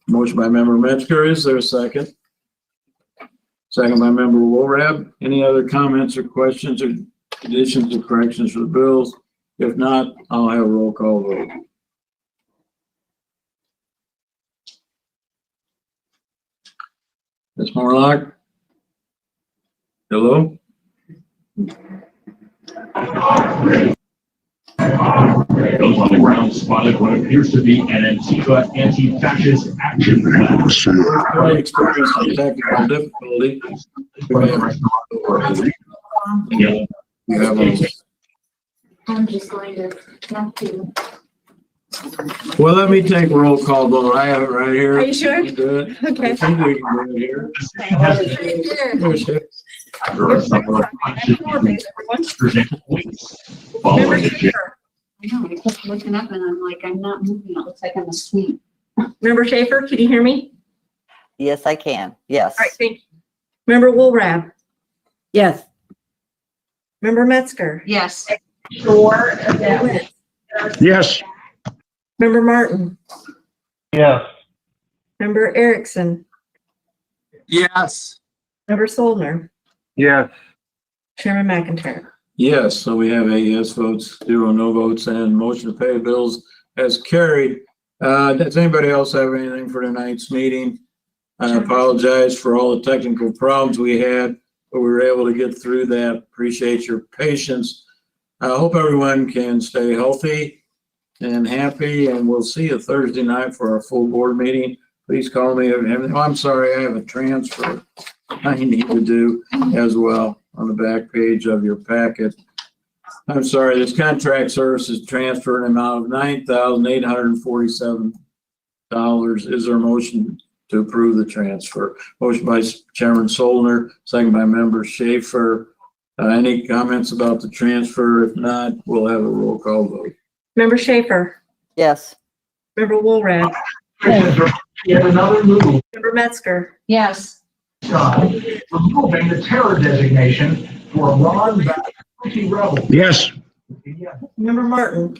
Motion by member Metzger. Is there a second? Second by member Wolrab. Any other comments or questions or additions or corrections for the bills? If not, I'll have a roll call vote. Ms. Morlock? Hello? Those on the ground spotted what appears to be an Antifa anti-fascist action plan. I experienced some technical difficulty. You have a- I'm just going to have to. Well, let me take a roll call vote. I have it right here. Are you sure? We can do it. Okay. I think we can do it here. There's it. There are several following the I know, I kept looking up and I'm like, I'm not moving. It looks like I'm asleep. Member Schaefer, can you hear me? Yes, I can. Yes. All right, thank you. Member Wolrab, Yes. Member Metzger, Yes. Yes. Member Martin, Yes. Member Erickson, Yes. Member Soldner, Yes. Chairman McIntyre. Yes, so we have 8 yes votes, 0 no votes, and motion to pay bills as carried. Does anybody else have anything for tonight's meeting? I apologize for all the technical problems we had, but we were able to get through that. Appreciate your patience. I hope everyone can stay healthy and happy, and we'll see you Thursday night for our full board meeting. Please call me. I'm sorry, I have a transfer I need to do as well on the back page of your packet. I'm sorry, this contract services transfer an amount of $9,847. Is there a motion to approve the transfer? Motion by Chairman Soldner, second by member Schaefer. Any comments about the transfer? If not, we'll have a roll call vote. Member Schaefer, Yes. Member Wolrab, Yet another move, Member Metzger, Yes. removing the terror designation for Ron-backed rebel. Yes. Member Martin,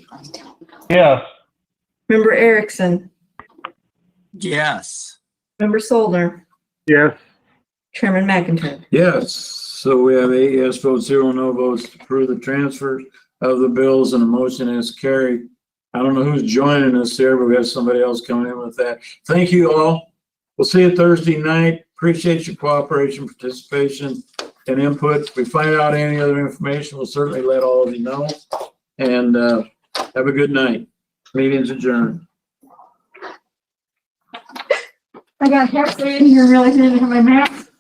Yes. Member Erickson, Yes. Member Soldner, Yes. Chairman McIntyre. Yes, so we have 8 yes votes, 0 no votes to approve the transfer of the bills, and a motion is carried. I don't know who's joining us here, but we have somebody else coming in with that. Thank you all. We'll see you Thursday night. Appreciate your cooperation, participation, and input. If we find out any other information, we'll certainly let all of you know. And have a good night. Meeting's adjourned. I got halfway in here and realized I didn't have my mask.